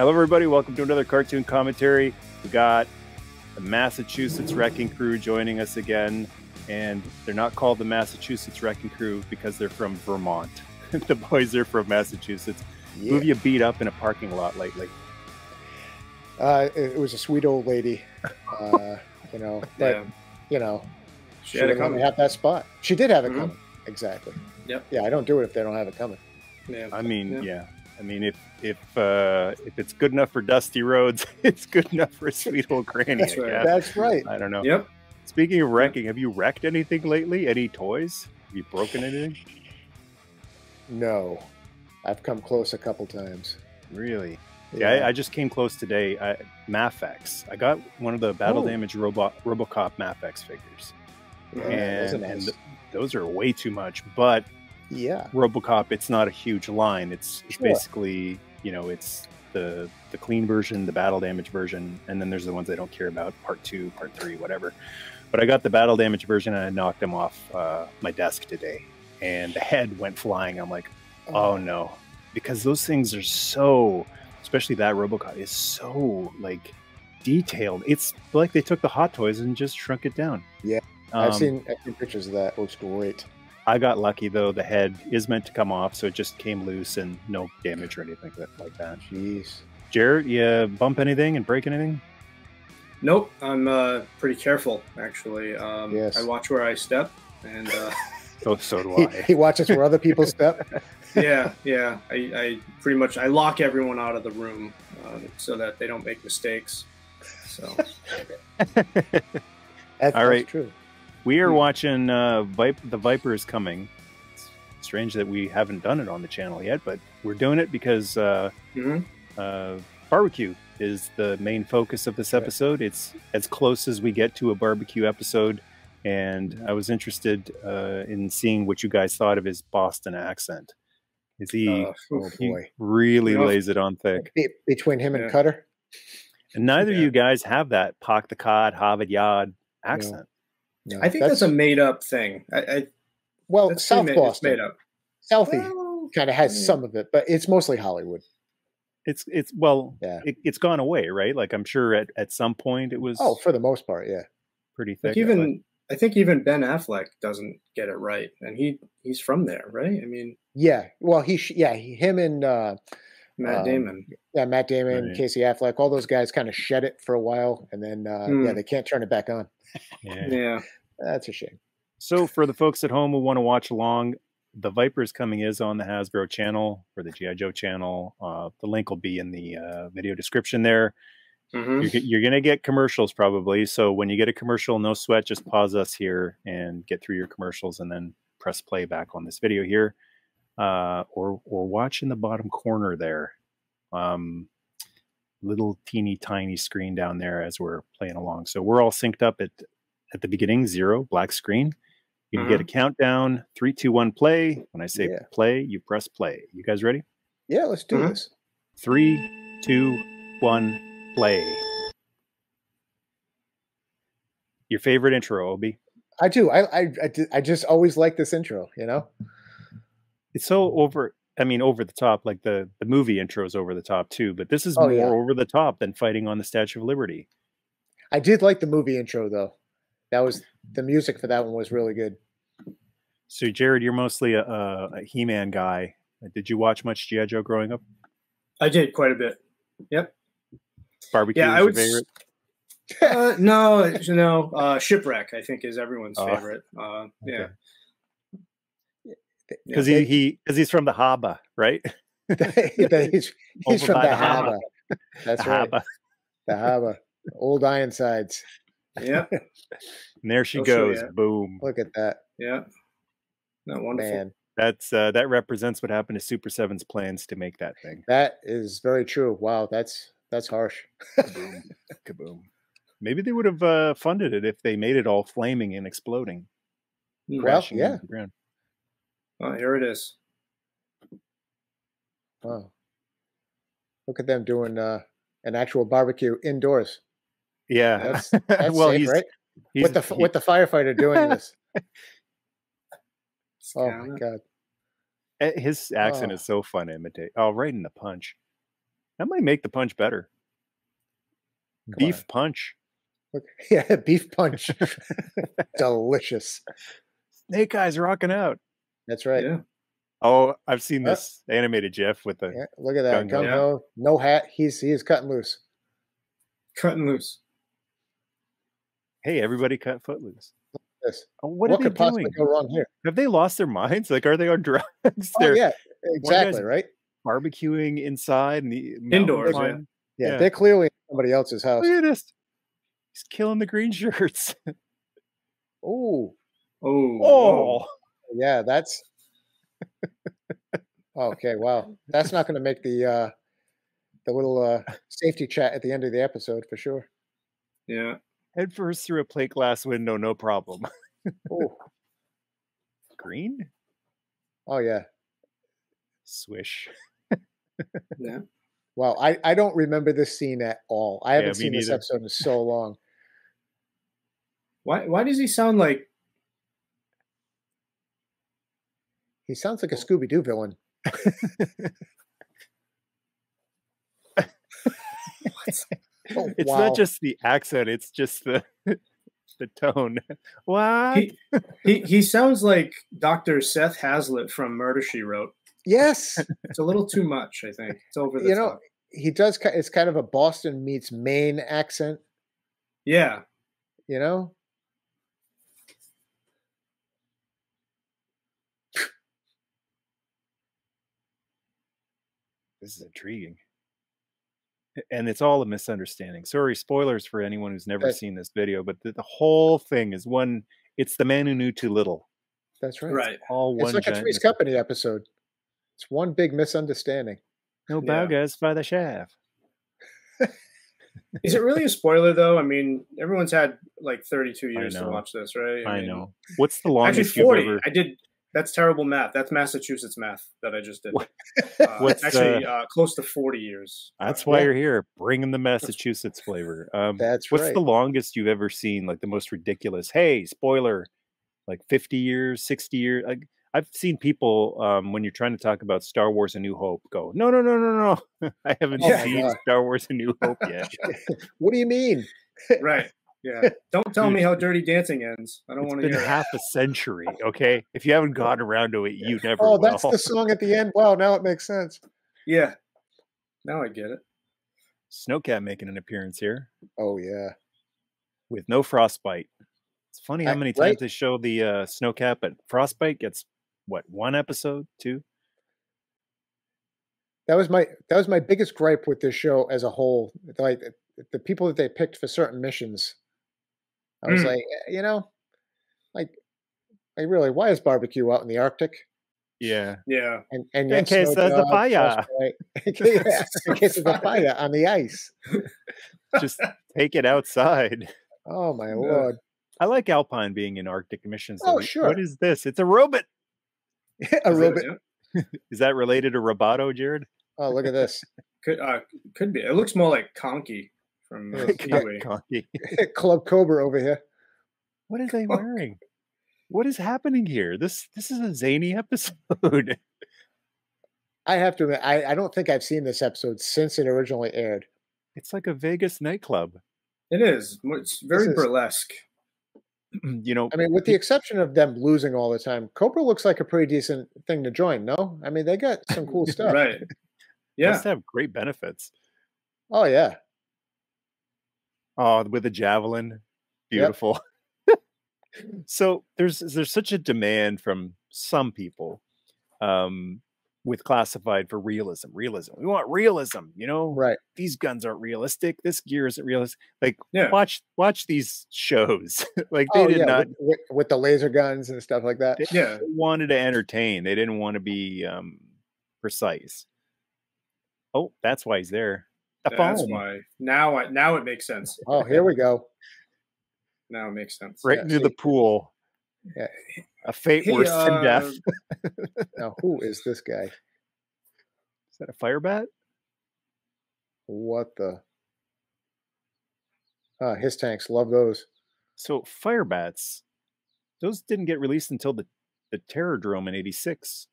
Hello, everybody. Welcome to another cartoon commentary. We got the Massachusetts Wrecking Crew joining us again, and they're not called the Massachusetts Wrecking Crew because they're from Vermont. The boys are from Massachusetts. Yeah. Who have you beat up in a parking lot lately? It was a sweet old lady, but she didn't let me have that spot. She did have it coming. Exactly. Yep. Yeah, I don't do it if they don't have it coming. Yeah. I mean, yeah. I mean, if it's good enough for dusty roads, it's good enough for a sweet old granny. That's right. That's right. I don't know. Yep. Speaking of wrecking, have you wrecked anything lately? Any toys? Have you broken anything? No, I've come close a couple times. Really? Yeah, I just came close today. Mafex. I got one of the Battle Damage RoboCop Mafex figures, and those are way too much. But yeah, RoboCop, it's not a huge line. It's basically, it's the clean version, the Battle Damage version, and then there's the ones I don't care about, part 2, part 3, whatever. But I got the Battle Damage version, and I knocked them off my desk today, and the head went flying. I'm like, oh no, because those things are so, especially that RoboCop is so like detailed. It's like they took the Hot Toys and just shrunk it down. Yeah, I've seen pictures of that. It looks great. I got lucky though. The head is meant to come off, so it just came loose and no damage or anything like that. Jeez. Jared, you bump anything and break anything? Nope. I'm pretty careful, actually. Yes. I watch where I step, and so do I. He watches where other people step. yeah. I pretty much lock everyone out of the room so that they don't make mistakes. So that's true. We are watching The Viper is Coming. It's strange that we haven't done it on the channel yet, but we're doing it because barbecue is the main focus of this episode. It's as close as we get to a barbecue episode, and I was interested in seeing what you guys thought of his Boston accent. Is he? He really lays it on thick. Between him and Cutter, and neither of you guys have that Pak the Cod, Harvard Yard accent. No, I think that's a made-up thing. South Boston, made up. Southie kind of has some of it, but it's mostly Hollywood. It's gone away, right? Like I'm sure at some point it was. Oh, for the most part, yeah, pretty thick. I think even Ben Affleck doesn't get it right, and he's from there, right? I mean, yeah. Well, him and Matt Damon. Yeah, Matt Damon, Casey Affleck, all those guys kind of shed it for a while, and then they can't turn it back on. Yeah, that's a shame. So for the folks at home who want to watch along, The Viper is Coming is on the Hasbro channel or the G.I. Joe channel. The link will be in the video description there. You're going to get commercials probably. So when you get a commercial, no sweat, just pause us here and get through your commercials and then press play back on this video here. Or watch in the bottom corner there. Little teeny tiny screen down there as we're playing along. So we're all synced up at the beginning, 0, black screen. You can get a countdown, 3, 2, 1, play. When I say play, you press play. You guys ready? Yeah, let's do this. 3, 2, 1, play. Your favorite intro, Obi? I do. I just always like this intro, It's so over the top, like the movie intro is over the top too, but this is more over the top than fighting on the Statue of Liberty. I did like the movie intro though. The music for that one was really good. So Jared, you're mostly a He-Man guy. Did you watch much G.I. Joe growing up? I did quite a bit. Yep. Barbecue is your favorite? No, Shipwreck I think is everyone's favorite. Yeah. Because he's from the harbor, right? he's from the harbor. That's right. The harbor. Old Ironsides. Yeah. And there she goes. Boom. Look at that. Yeah. Not wonderful. Man. That represents what happened to Super 7's plans to make that thing. That is very true. Wow, that's harsh. Kaboom. Kaboom. Maybe they would have funded it if they made it all flaming and exploding. Well, yeah. Oh, here it is. Wow. Look at them doing an actual barbecue indoors. Yeah. That's well, safe, right? With the firefighter doing this. Oh my God. His accent is so fun to imitate. Oh, right in the punch. That might make the punch better. Beef punch. Look, yeah, beef punch. Delicious. Snake Eyes rocking out. That's right. Yeah. Oh, I've seen this animated GIF with the look at that. gung-ho. Gung-ho. No hat. He is cutting loose. Cutting loose. Hey, everybody cut footloose. This. Oh, what could possibly go wrong here? Have they lost their minds? Like, are they on drugs? Oh, yeah, exactly, right? Barbecuing inside and the indoors. Yeah, they're clearly in somebody else's house. Look at this. He's killing the green shirts. Oh. Yeah, that's okay. Wow, that's not going to make the little safety chat at the end of the episode for sure. Yeah. Head first through a plate glass window, no problem. Oh, green. Oh yeah. Swish. Yeah. Wow, I don't remember this scene at all. I haven't seen this episode in so long. Why does he sound like? He sounds like a Scooby-Doo villain. It's not just the accent; it's just the tone. What? He sounds like Dr. Seth Hazlitt from Murder, She Wrote. Yes, it's a little too much. I think it's over the top. He does. It's kind of a Boston meets Maine accent. Yeah. You know. This is intriguing. And it's all a misunderstanding. Sorry, spoilers for anyone who's never seen this video, but the whole thing is it's the man who knew too little. That's right. Right. It's all one. It's like a Three's Company episode. It's one big misunderstanding. No baugas by the shaft. Is it really a spoiler, though? I mean, everyone's had like 32 years to watch this, right? I know. What's the longest actually 40. I did. That's terrible math. That's Massachusetts math that I just did. What's actually close to 40 years. That's why you're here, bringing the Massachusetts flavor. That's what's the longest you've ever seen? Like the most ridiculous? Hey, spoiler! Like 50 years, 60 years. I've seen people when you're trying to talk about Star Wars: A New Hope, go, no. I haven't seen Star Wars: A New Hope yet. What do you mean? Right. Yeah. Don't tell me how Dirty Dancing ends. I don't want to hear it. It's been half a century, okay? If you haven't gotten around to it, you never will. Oh, that's the song at the end. Wow, now it makes sense. Yeah. Now I get it. Snowcat making an appearance here. Oh, yeah. With no frostbite. It's funny how many times they show the Snowcat, but frostbite gets, what, one episode, two? That was my biggest gripe with this show as a whole. Like, the people that they picked for certain missions. I was like, really, why is barbecue out in the Arctic? Yeah. Yeah. And in case there's a fire. In case of the fire on the ice. Just take it outside. Oh, my Lord. I like Alpine being in Arctic missions. Oh, sure. What is this? It's a robot. A robot. Is that related to Roboto, Jared? Oh, look at this. Could be. It looks more like Conky from Conky. Club Cobra over here. What are they wearing? What is happening here? This is a zany episode. I have to admit, I don't think I've seen this episode since it originally aired. It's like a Vegas nightclub. It is. It's very burlesque. I mean, with the exception of them losing all the time, Cobra looks like a pretty decent thing to join, no? I mean, they got some cool stuff. Right. Yeah. Must have great benefits. Oh, yeah. Oh, with a javelin. Beautiful. Yep. So there's such a demand from some people with classified for realism. We want realism, Right. These guns aren't realistic. This gear isn't realistic. Like, watch these shows. Like they did not with the laser guns and stuff like that. They wanted to entertain. They didn't want to be precise. Oh, that's why he's there. That's why. Now it makes sense. Oh, here we go. Now it makes sense. Right into the pool. Yeah. A fate worse than death. Now, who is this guy? Is that a fire bat? What the? His tanks. Love those. So fire bats, those didn't get released until the Terrordrome in '86,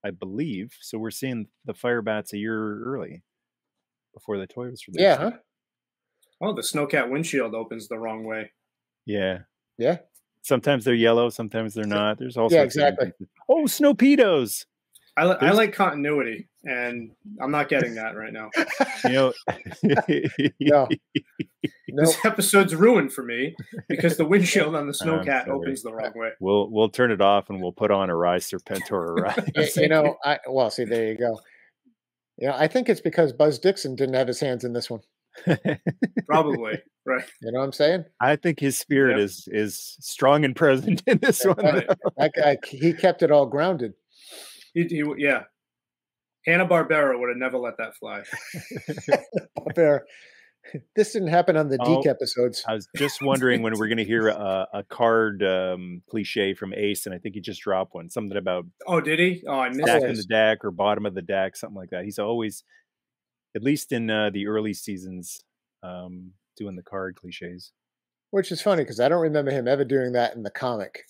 I believe. So we're seeing the fire bats a year early. before the toy was released. Yeah, huh? Oh, the Snowcat windshield opens the wrong way. Yeah. Yeah. Sometimes they're yellow, sometimes they're not. There's all sorts exactly. of oh, Snowpedos. I like continuity, and I'm not getting that right now. No. This episode's ruined for me because the windshield on the Snowcat opens the wrong way. We'll turn it off and we'll put on a Rise Serpentor Rise. See, there you go. I think it's because Buzz Dixon didn't have his hands in this one. Probably, right. You know what I'm saying? I think his spirit is strong and present in this one. Right. That guy, he kept it all grounded. Yeah. Hanna-Barbera would have never let that fly. This didn't happen on the Deke episodes. I was just wondering when we're going to hear a card cliche from Ace, and I think he just dropped one. Something about did he? Oh, I missed stack in the deck or bottom of the deck, something like that. He's always, at least in the early seasons, doing the card cliches. Which is funny because I don't remember him ever doing that in the comic.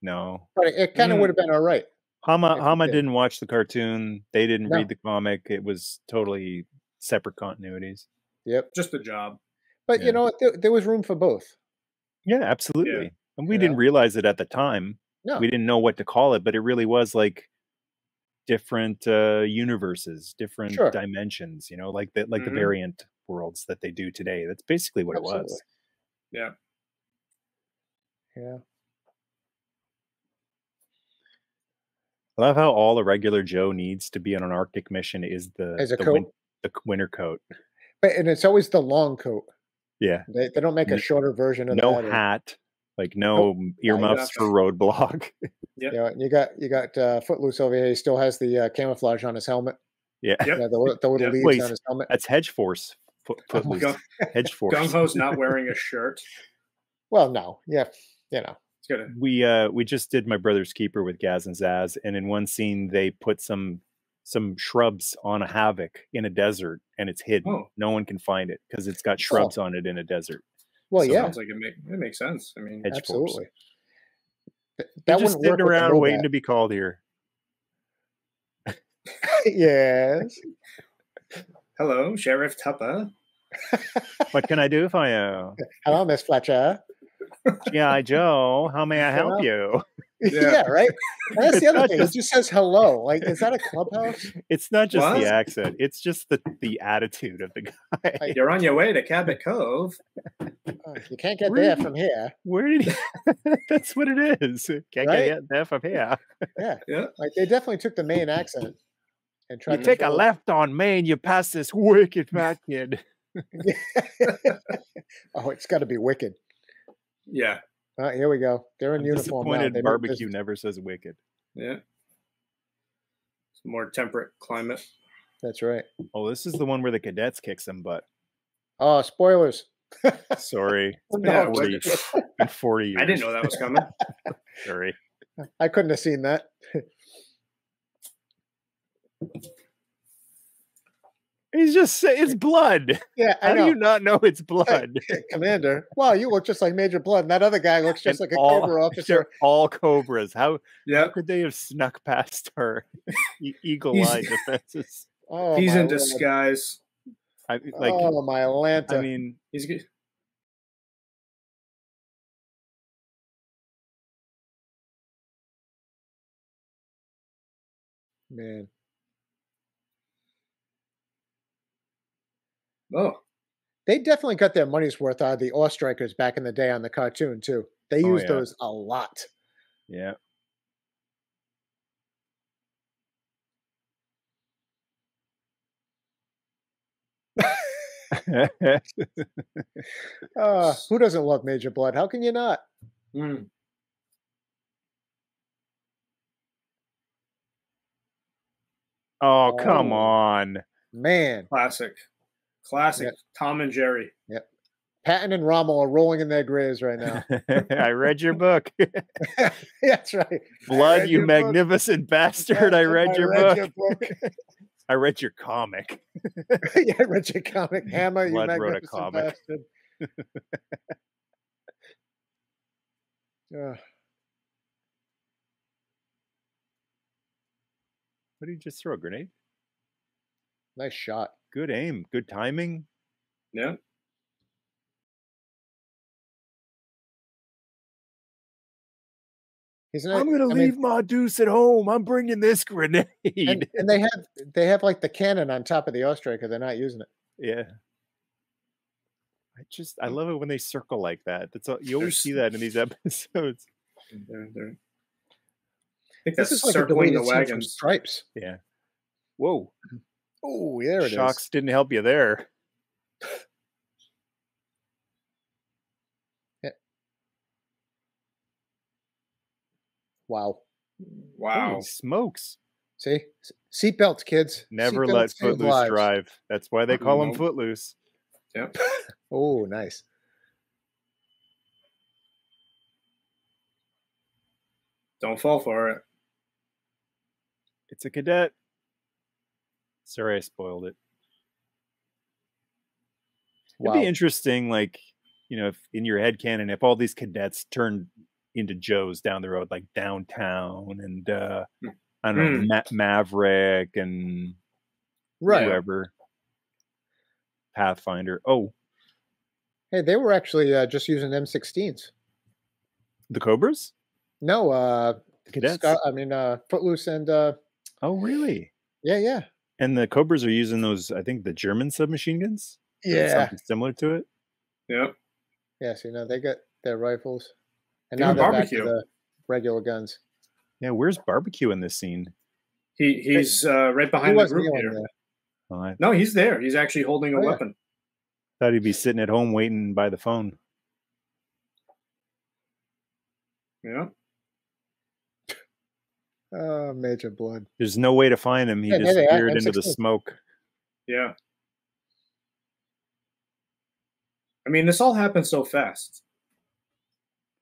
No, but it kind of would have been all right. Hama didn't watch the cartoon. They didn't read the comic. It was totally separate continuities. Yep. Just a job. But you know what? There was room for both. Yeah, absolutely. Yeah. And we didn't realize it at the time. No. We didn't know what to call it, but it really was like different universes, different dimensions, like the variant worlds that they do today. That's basically what it was. Yeah. Yeah. I love how all a regular Joe needs to be on an Arctic mission is the winter coat. And it's always the long coat. Yeah. They don't make a shorter version of that. No hat, like no earmuffs for roadblock. Yeah. You got Footloose over here. He still has the camouflage on his helmet. Yeah. The little leaves on his helmet. That's Hedge Force. Footloose. Hedge Force. Gung Ho's not wearing a shirt. Well, no. Yeah. We just did My Brother's Keeper with Gaz and Zaz, and in one scene they put some shrubs on a Havoc in a desert, and it's hidden. No one can find it because it's got shrubs on it in a desert. Well, sounds like it makes sense. I mean, absolutely. That just sitting around waiting to be called here. Yes. Hello, Sheriff Tupper. What can I do for you? Hello, Miss Fletcher. G.I. Joe, how may I help you? Yeah, right. And that's the other thing. It just says hello. Like, is that a clubhouse? It's not just the accent. It's just the attitude of the guy. Like, you're on your way to Cabot Cove. You can't get there from here. Where did he? That's what it is. Can't get there from here. Yeah. Like they definitely took the Maine accent and tried. You take a left on Maine, you pass this wicked fat kid. Oh, it's got to be wicked. Yeah. Here we go. They're in uniform now. Barbecue never says wicked. Yeah. It's a more temperate climate. That's right. Oh, this is the one where the cadets kick some butt. Oh, spoilers. Sorry. It's been 40 years. I didn't know that was coming. Sorry. I couldn't have seen that. He's just saying it's blood. Yeah, How do you not know it's blood? Commander, wow, you look just like Major Blood, and that other guy looks just like a Cobra officer. They're all Cobras. How could they have snuck past our eagle-eye defenses? Oh, he's in disguise. Oh, my Atlanta. I mean, he's good. Man. Oh, they definitely got their money's worth out of the Ostrikers back in the day on the cartoon too. They used those a lot. Yeah. Who doesn't love Major Blood? How can you not? Mm. Oh, come on. Man. Classic. Yep. Tom and Jerry. Yep. Patton and Rommel are rolling in their graves right now. I read your book. That's right. Blood, you magnificent bastard. I read your book. I read your comic. Yeah, I read your comic. Hammer, Blood you wrote a magnificent comic. bastard. What did you just throw? A grenade? Nice shot. Good aim. Good timing. Yeah. I'm going to leave my deuce at home. I'm bringing this grenade. And they have like the cannon on top of the Ostriker. They're not using it. Yeah. I love it when they circle like that. You always see that in these episodes. I think this is like circling the wagons. Stripes. Yeah. Whoa. Oh, there it is. Shocks didn't help you there. Yeah. Wow. Holy smokes. See? Seatbelts, kids. Never let Footloose drive. That's why they call him Footloose. Yep. Oh, nice. Don't fall for it. It's a cadet. Sorry, I spoiled it. Wow. It'd be interesting, like, if in your headcanon, if all these cadets turned into Joes down the road, like Downtown and I don't know, Maverick and whoever. Pathfinder. Oh. Hey, they were actually just using M16s. The Cobras? No, cadets. Footloose and oh, really? Yeah. And the Cobras are using those, I think, the German submachine guns? Yeah. Something similar to it? Yep. Yeah, so they got their rifles. And now they're back to the regular guns. Yeah, where's Barbecue in this scene? He's right behind the group here. No, he's there. He's actually holding a weapon. Thought he'd be sitting at home waiting by the phone. Yeah. Oh, Major Blood. There's no way to find him. He disappeared into the smoke. Yeah. I mean, this all happened so fast.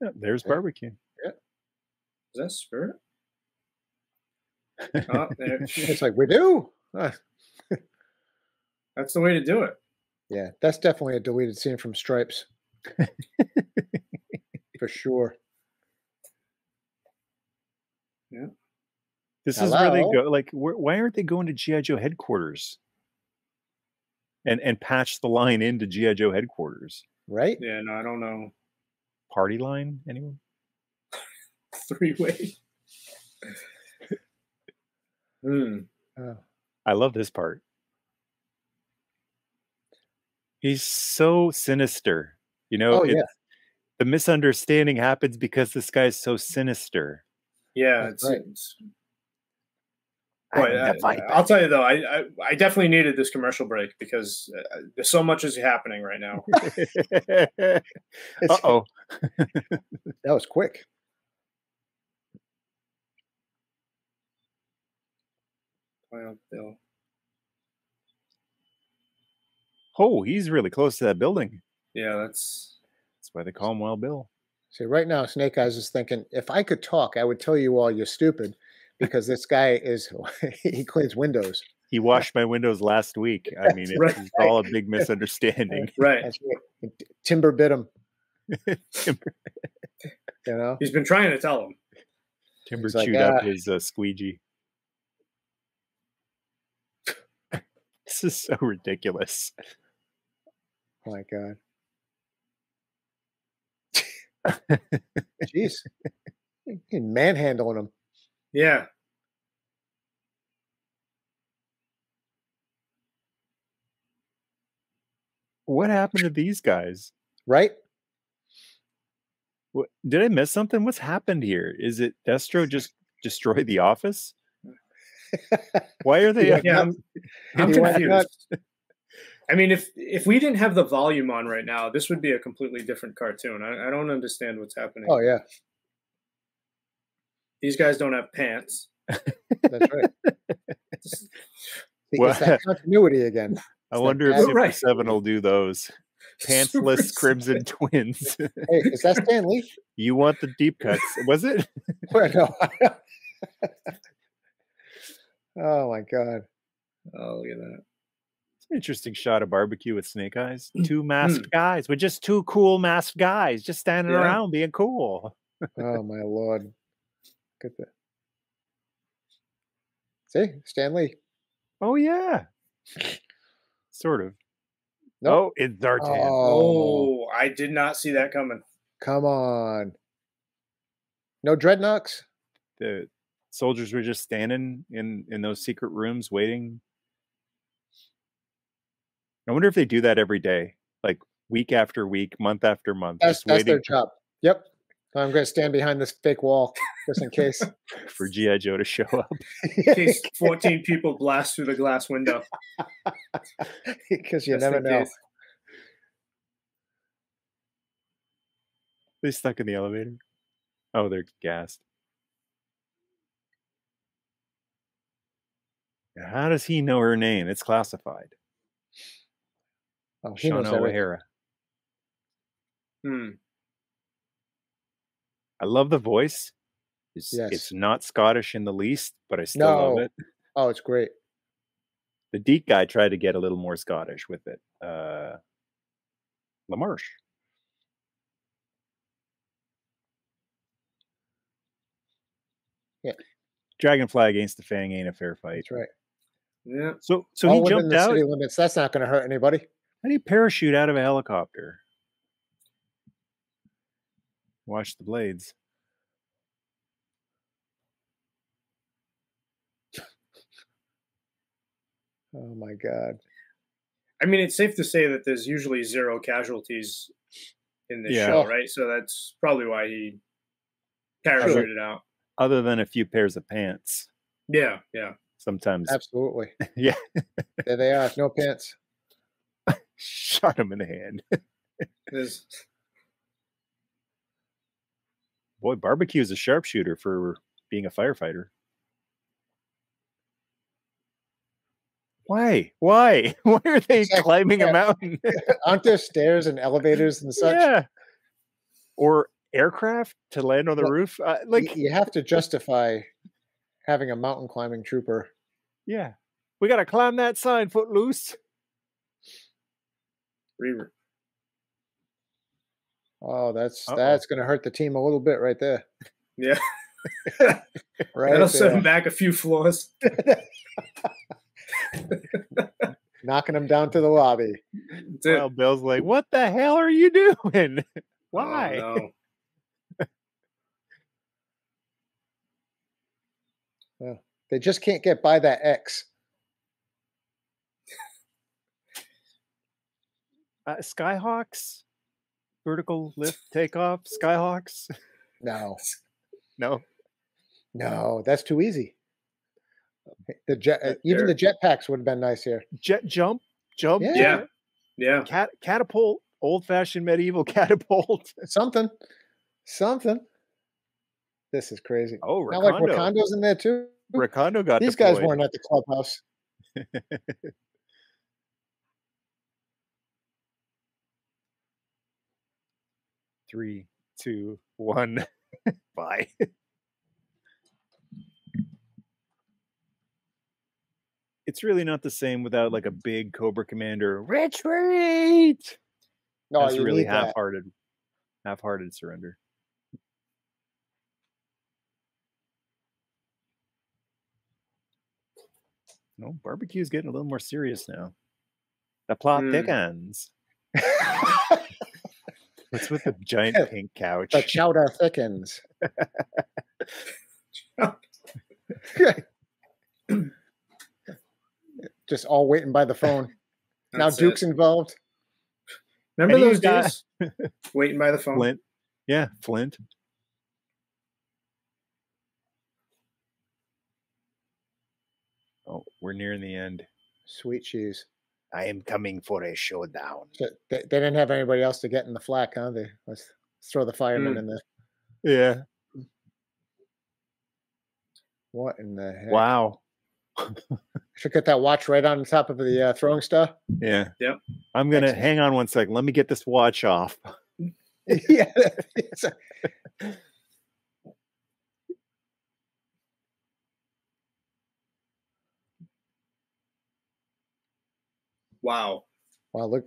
Yeah, there's Barbecue. Yeah. Is that Spirit? Oh, there. It's like, we do. That's the way to do it. Yeah, that's definitely a deleted scene from Stripes. For sure. Yeah. This is where they go. Like, why aren't they going to G.I. Joe headquarters? And patch the line into G.I. Joe headquarters? Right? Yeah, no, I don't know. Party line, anyone? 3-way. I love this part. He's so sinister. The misunderstanding happens because this guy's so sinister. Yeah, I'll tell you though, I definitely needed this commercial break because there's so much is happening right now. Uh-oh. That was quick. Wild Bill. Oh, he's really close to that building. Yeah, that's why they call him Wild Bill. See, right now, Snake Eyes is thinking, if I could talk, I would tell you all you're stupid, because this guy he cleans windows. He washed my windows last week. I mean, it's all a big misunderstanding. Right. That's right. Timber bit him. He's been trying to tell him. Timber chewed up his squeegee. This is so ridiculous. Oh my God. Jeez. He's manhandling him. Yeah. What happened to these guys? Right? What, did I miss something? What's happened here? Is it Destro just destroyed the office? Why are they? Yeah, I'm confused. I mean, if we didn't have the volume on right now, this would be a completely different cartoon. I don't understand what's happening. Oh, yeah. These guys don't have pants. That's right. It's that continuity again. I wonder if Super 7 will do those. Pantsless Crimson Twins. Hey, is that Stan Lee? You want the deep cuts. Was it? No. Oh, my God. Oh, look at that. Interesting shot of Barbecue with Snake Eyes. Two masked guys. We're just two cool masked guys just standing around being cool. Oh, my Lord. Look at that. See? Stan Lee. Oh, yeah. Sort of. Nope. Oh, it's D'Artagnan. Oh, I did not see that coming. Come on. No dreadnoughts? The soldiers were just standing in those secret rooms waiting. I wonder if they do that every day, like week after week, month after month. That's their job. Yep. I'm going to stand behind this fake wall just in case. For G.I. Joe to show up. In case 14 people blast through the glass window. Because you never know. They stuck in the elevator. Oh, they're gassed. How does he know her name? It's classified. Oh, he knows everything. O'Hara. I love the voice. It's not Scottish in the least, but I still love it. Oh, it's great. The Deke guy tried to get a little more Scottish with it. LaMarche. Yeah. Dragonfly against the Fang ain't a fair fight. That's right. Yeah. So he jumped out. City limits. That's not going to hurt anybody. How do you parachute out of a helicopter? Watch the blades. Oh my God. I mean, it's safe to say that there's usually 0 casualties in this show, right? So that's probably why he parachuted out. Other than a few pairs of pants. Yeah. Sometimes. Absolutely. Yeah. There they are. No pants. Shot him in the hand. Boy, Barbecue is a sharpshooter for being a firefighter. Why? Why are they climbing a mountain? Aren't there stairs and elevators and such? Yeah. Or aircraft to land on the roof? You have to justify having a mountain climbing trooper. Yeah. We got to climb that sign, Footloose. Reaver. Oh, that's going to hurt the team a little bit right there. Yeah. Right. That'll send them back a few floors. Knocking them down to the lobby. Well, Bill's like, what the hell are you doing? Why? Oh, no. Well, they just can't get by that X. Skyhawks? Vertical lift takeoff? Skyhawks? No. No, that's too easy. The jet, even the jetpacks would have been nice here. Jet jump. Yeah. Catapult, old-fashioned medieval catapult. Something. This is crazy. Oh, Now, like Wakando's in there too. Recondo got these deployed. guys weren't at the clubhouse. 3, 2, 1. Bye. It's really not the same without like a big Cobra Commander retreat. No, that's really half-hearted surrender. No, Barbecue's getting a little more serious now. The plot thickens. What's with the giant pink couch? The chowder thickens. Just all waiting by the phone. Now Duke's involved. Remember those days? Waiting by the phone. Flint. Yeah, Flint. Oh, we're nearing the end. Sweet cheese. I am coming for a showdown. So they didn't have anybody else to get in the flak, huh? Let's throw the firemen in there. Yeah. What in the heck? Wow. Should get that watch right on top of the throwing star. Yeah. Yep. I'm going to hang on one second. Let me get this watch off. Yeah. Wow. Wow, look.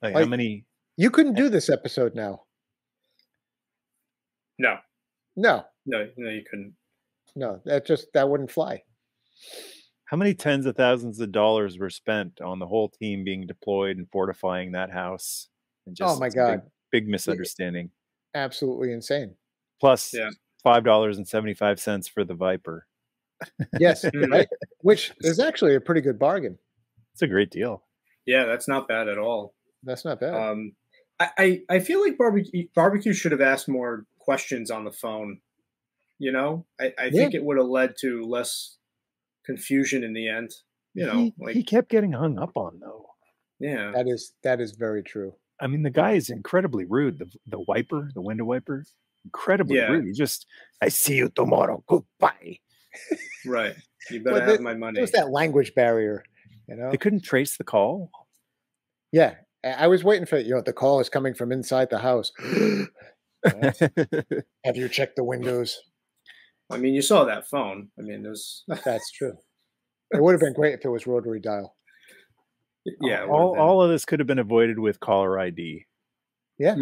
Like how many? You couldn't do this episode now. No, you couldn't. No, that wouldn't fly. How many tens of thousands of dollars were spent on the whole team being deployed and fortifying that house? And just, oh my God, big misunderstanding. Absolutely insane. Plus $5.75 for the Viper. Yes, right. Which is actually a pretty good bargain. It's a great deal. Yeah, that's not bad at all. That's not bad. I feel like barbecue should have asked more questions on the phone. You know, I think it would have led to less confusion in the end. You know, he kept getting hung up on though. Yeah, that is very true. I mean, the guy is incredibly rude. The window wiper, incredibly rude. He just, I see you tomorrow. Goodbye. Right. You better have my money. There's that language barrier. You know, they couldn't trace the call. Yeah, I was waiting for the call is coming from inside the house. Have you checked the windows? I mean, you saw that phone. I mean, that's true. It would have been great if it was rotary dial. Yeah, all of this could have been avoided with caller ID. Yeah.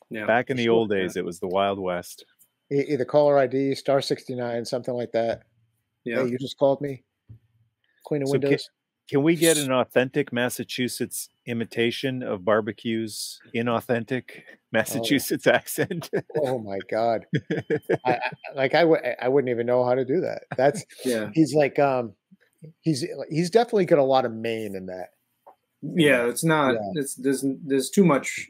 Yeah. Back in the old days, it was the Wild West. Either caller ID, *69, something like that. Yeah. Hey, you just called me. Queen of Windows. Can we get an authentic Massachusetts imitation of barbecue's inauthentic Massachusetts accent? Oh my God! I wouldn't even know how to do that. That's He's like he's definitely got a lot of Maine in that. Yeah, it's not. Yeah. There's too much.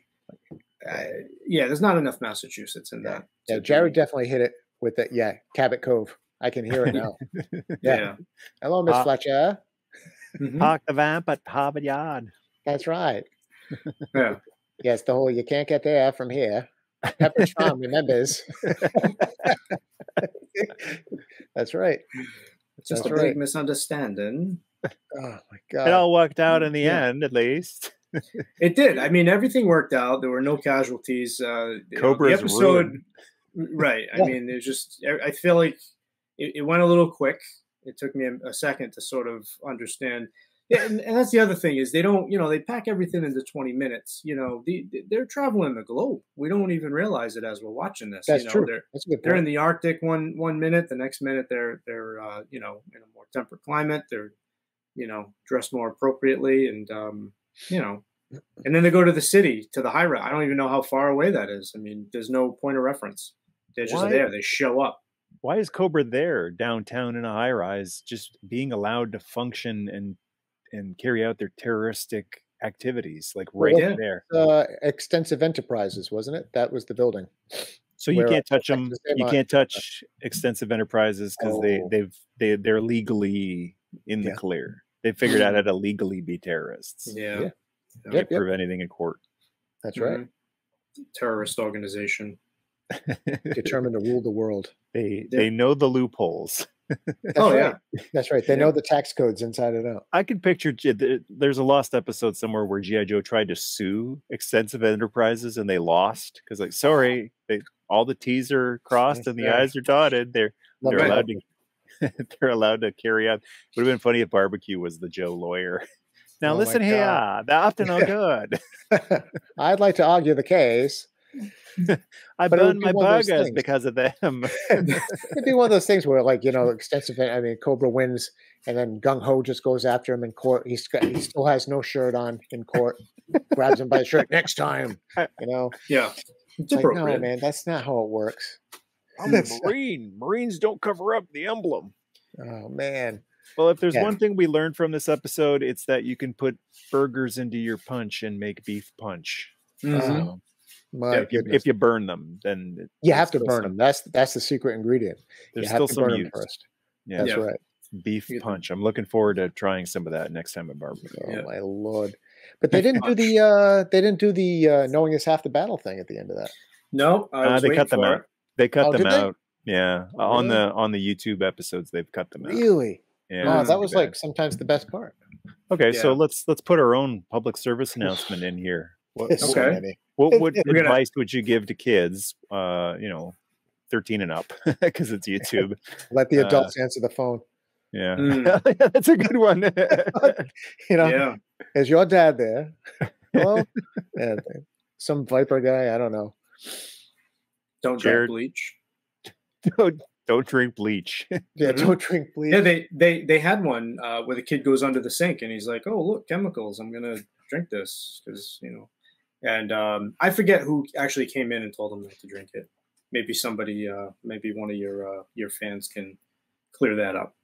There's not enough Massachusetts in that. Yeah, Jared definitely hit it with it. Yeah, Cabot Cove. I can hear it now. Yeah. Hello, Miss Fletcher. Park the vamp at Harvard Yard. That's right. Yeah. Yes, the whole you can't get there from here. Pepperidge Farm remembers. That's right. It's just a big misunderstanding. Oh my God. It all worked out in the end, at least. It did. I mean, everything worked out. There were no casualties. Cobra's the episode, right. I mean, there's just, I feel like it went a little quick. It took me a second to sort of understand. Yeah, and that's the other thing is they don't, they pack everything into 20 minutes. They're traveling the globe. We don't even realize it as we're watching this. That's true. They're in the Arctic one minute. The next minute they're in a more temperate climate. They're dressed more appropriately, and and then they go to the city, to the high rise. I don't even know how far away that is. I mean, there's no point of reference. They're just there. They show up. Why is Cobra there downtown in a high rise, just being allowed to function and carry out their terroristic activities there? Extensive Enterprises, wasn't it? That was the building. So you can't touch them. You can't touch Extensive Enterprises because they're legally in the clear. They figured out how to legally be terrorists. Yeah. Can't prove anything in court. That's right. Terrorist organization. Determined to rule the world. They know the loopholes. That's right. They know the tax codes inside and out. I can picture there's a lost episode somewhere where G.I. Joe tried to sue Extensive Enterprises and they lost because sorry, all the T's are crossed and the I's are dotted. They're allowed to they're allowed to carry out. It would have been funny if Barbecue was the Joe lawyer. Now listen here, they're up to no good. I'd like to argue the case. I burned my burgers because of them. It'd be one of those things where, Cobra wins, and then Gung Ho just goes after him in court. He still has no shirt on in court. Grabs him by the shirt. Next time, Yeah, it's no, man, that's not how it works. I'm a Marine. Marines don't cover up the emblem. Oh man. Well, if there's one thing we learned from this episode, it's that you can put burgers into your punch and make beef punch. Mm-hmm. If you burn them, then you have to burn them. That's the secret ingredient. There's still some use first. Yeah, that's right. Beef punch. I'm looking forward to trying some of that next time at barbecue. Oh my Lord! But they didn't do the knowing is half the battle thing at the end of that. No, they cut them out. They cut them out. Really? Yeah, on the YouTube episodes, they've cut them out. Really? Yeah. Oh, that was sometimes the best part. Okay, so let's put our own public service announcement in here. What advice would you give to kids, 13 and up, because it's YouTube? Let the adults answer the phone. Yeah, that's a good one. Is your dad there? Hello? Yeah, some Viper guy. I don't know. Don't Jared, drink bleach. Don't drink bleach. Yeah, don't drink bleach. Yeah, they had one where the kid goes under the sink and he's like, "Oh, look, chemicals. I'm gonna drink this because And I forget who actually came in and told him not to drink it. Maybe somebody, maybe one of your fans can clear that up.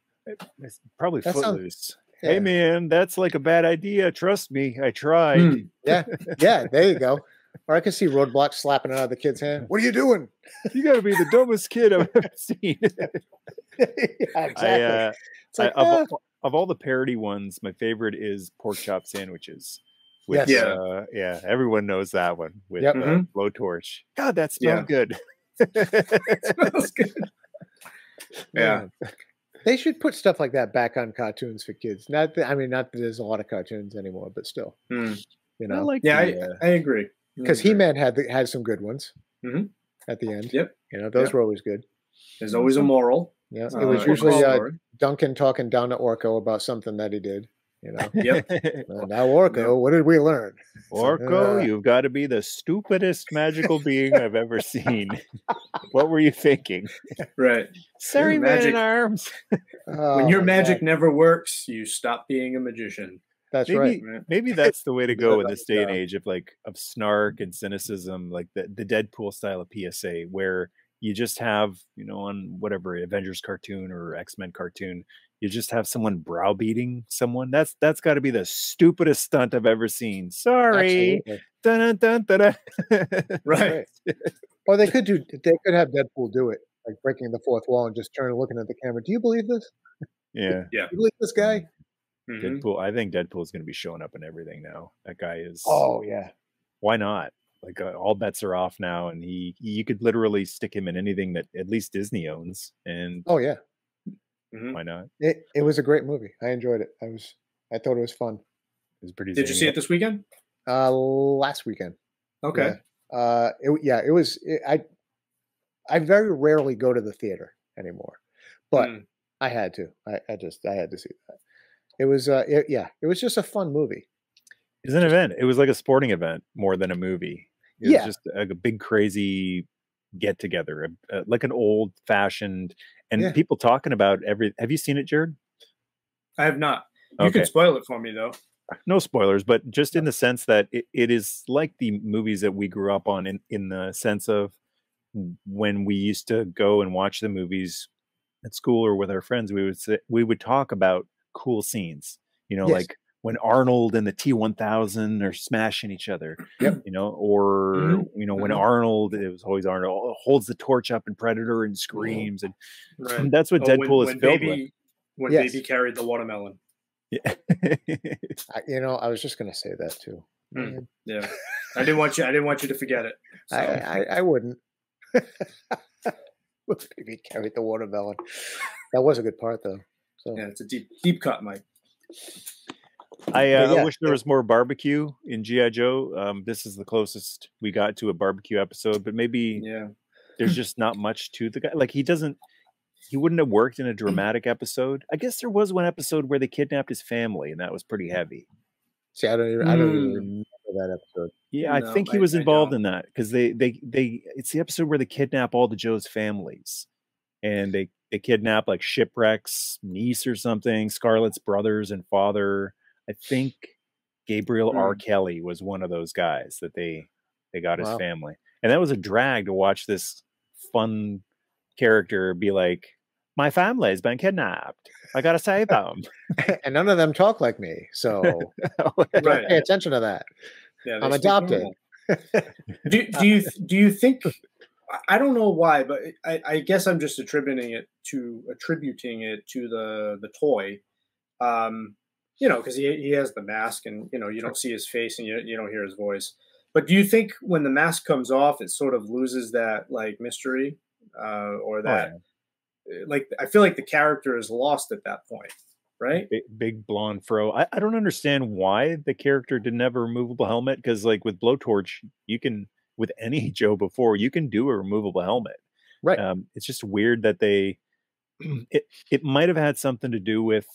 It's probably Footloose. Yeah. Hey man, that's like a bad idea. Trust me, I tried. Yeah, there you go. Or I can see Roadblock slapping it out of the kid's hand. What are you doing? You got to be the dumbest kid I've ever seen. Yeah, exactly. Of all the parody ones, my favorite is pork chop sandwiches. Yes. Yeah, everyone knows that one with blowtorch. God, that smells good. It smells good. Yeah. They should put stuff like that back on cartoons for kids. Not that there's a lot of cartoons anymore, but still, I agree. Because He-Man had some good ones at the end. Yep. Those were always good. There's always a moral. Yeah, it was usually Duncan talking down to Orko about something that he did. Yep. Now, Orko, what did we learn? Orko, you've got to be the stupidest magical being I've ever seen. What were you thinking? Right. Sorry, Man-at-Arms. When your magic never works, you stop being a magician. That's right. Maybe that's the way to go in this day and age of snark and cynicism, like the Deadpool style of PSA, where you just have, on whatever Avengers cartoon or X-Men cartoon, you just have someone browbeating someone. That's got to be the stupidest stunt I've ever seen. Sorry. Dun, dun, dun, dun, dun. Right. Or they could have Deadpool do it, like breaking the fourth wall and just turn and looking at the camera. Do you believe this? Yeah. Do you believe this guy? Deadpool. I think Deadpool's going to be showing up in everything now. That guy is. Oh yeah. Why not? Like all bets are off now, and you could literally stick him in anything that at least Disney owns. And oh yeah. Why not? It was a great movie. I enjoyed it. I thought it was fun. It was pretty. Did you see it this weekend? Last weekend. Okay. It was. I very rarely go to the theater anymore, but I had to. I had to see that. It was. It was just a fun movie. It was an event. It was like a sporting event more than a movie. It was just a big crazy get together, like an old fashioned, and people talking about Have you seen it, Jared? I have not. You can spoil it for me though. No spoilers, but just in the sense that it is like the movies that we grew up on in the sense of when we used to go and watch the movies at school or with our friends, we would talk about cool scenes, like when Arnold and the T-1000 are smashing each other, or when Arnold, it was always Arnold, holds the torch up in Predator and screams, and that's what Deadpool is filled with. When Baby carried the watermelon. Yeah. I was just going to say that too. Yeah, I didn't want you to forget it. So. I wouldn't. Baby carried the watermelon. That was a good part, though. So. Yeah, it's a deep cut, Mike. I wish there was more barbecue in G.I. Joe. This is the closest we got to a barbecue episode, but maybe there's just not much to the guy. Like he wouldn't have worked in a dramatic episode. I guess there was one episode where they kidnapped his family, and that was pretty heavy. See, I don't even remember that episode. Yeah, I think he was involved in that because it's the episode where they kidnap all the Joe's families, and they kidnap like Shipwreck's niece or something, Scarlett's brothers and father. I think Gabriel R. Kelly was one of those guys that they got his family, and that was a drag to watch this fun character be like, my family has been kidnapped, I gotta save them. And none of them talk like me, so don't pay attention to that. I'm adopted. do you think, I don't know why, but I guess I'm just attributing it to the toy, because he has the mask, and you don't see his face and you don't hear his voice. But do you think when the mask comes off, it sort of loses that like mystery? Or that, like, I feel like the character is lost at that point, right? Big blonde fro. I don't understand why the character didn't have a removable helmet, because like with Blowtorch, you can, with any Joe before, you can do a removable helmet, right? It's just weird that they it might have had something to do with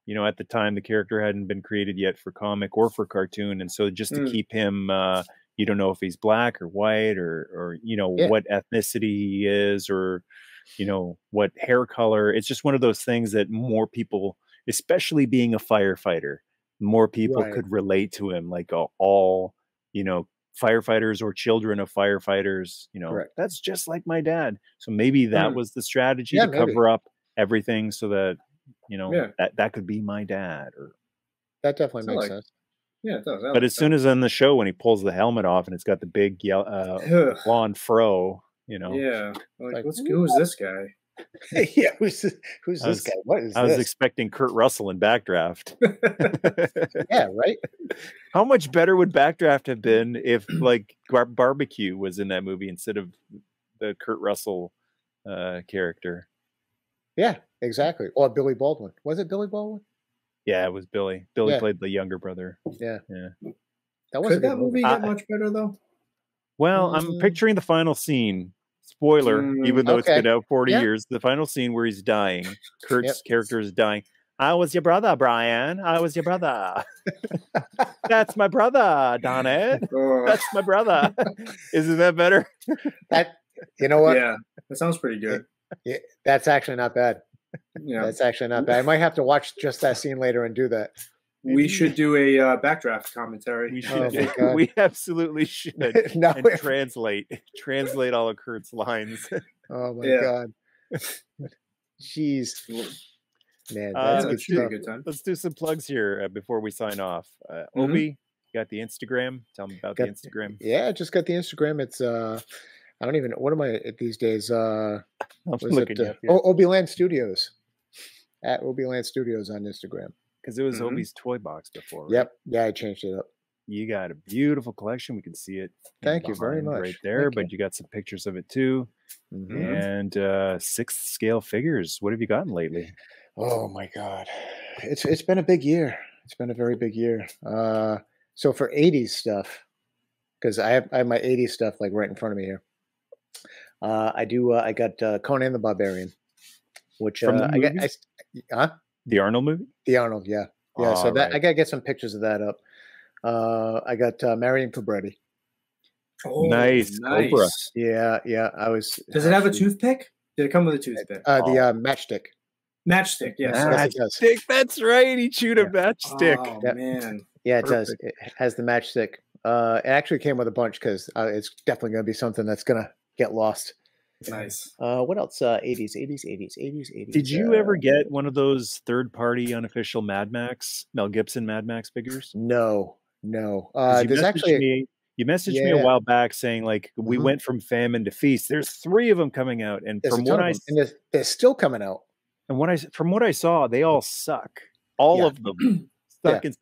you know, at the time the character hadn't been created yet for comic or for cartoon, and so just to keep him, you don't know if he's black or white or you know what ethnicity he is, or you know what hair color. It's just one of those things that more people, especially being a firefighter, more people could relate to him, like all, you know, firefighters or children of firefighters, you know, that's just like my dad. So maybe that was the strategy to cover up everything so that, you know, that could be my dad. Or that definitely makes sense. Yeah, it does. But as soon as in the show, when he pulls the helmet off and it's got the big blonde fro, you know, like who's this guy? Yeah, who's this guy? What is this? I was expecting Kurt Russell in Backdraft. Yeah, right. How much better would Backdraft have been if like Barbecue was in that movie instead of the Kurt Russell character? Yeah, exactly. Or Billy Baldwin. Was it Billy Baldwin? Yeah, it was Billy. Billy played the younger brother. Yeah. Could that movie get much better though? Well, I'm picturing the final scene. Spoiler, even though it's been out 40 years, the final scene where he's dying, Kurt's character is dying. I was your brother, Brian. I was your brother. That's my brother, Donnie. That's my brother. Isn't that better? That, you know what? Yeah, that sounds pretty good. That's actually not bad. Yeah, that's actually not bad. I might have to watch just that scene later and do that. We should do a Backdraft commentary. We should. We absolutely should. And translate all of Kurt's lines. Oh my god! Jeez, man, that's a good time. Let's do some plugs here before we sign off. Obi, you got the Instagram? Tell me about the Instagram. Yeah, I just got the Instagram. It's I don't even. What am I at these days? Obi Land Studios, at Obi Land Studios on Instagram. Because it was Obi's Toy Box before. Right? Yep. Yeah, I changed it up. You got a beautiful collection. We can see it. Thank you very much. Right there, but you got some pictures of it too. And 6th scale figures. What have you gotten lately? Oh my God. It's been a big year. It's been a very big year. So for 80s stuff, because I have my 80s stuff like right in front of me here. I got Conan the Barbarian, which the Arnold movie? The Arnold, yeah. Yeah, so that I got to get some pictures of that up. I got Marion Cobretti. Oh, nice. Cobra. Yeah. I was. Does it have a toothpick? Did it come with a toothpick? The matchstick. Matchstick, yes. Matchstick, that's right. He chewed a matchstick. Oh, man. Yeah, it does. It has the matchstick. It actually came with a bunch because it's definitely going to be something that's going to get lost. Nice. What else? 80s. Did you ever get one of those third-party unofficial Mel Gibson Mad Max figures? No. You messaged me a while back saying like we went from famine to feast. There's 3 of them coming out, and they're still coming out. And from what I saw, they all suck. All of them.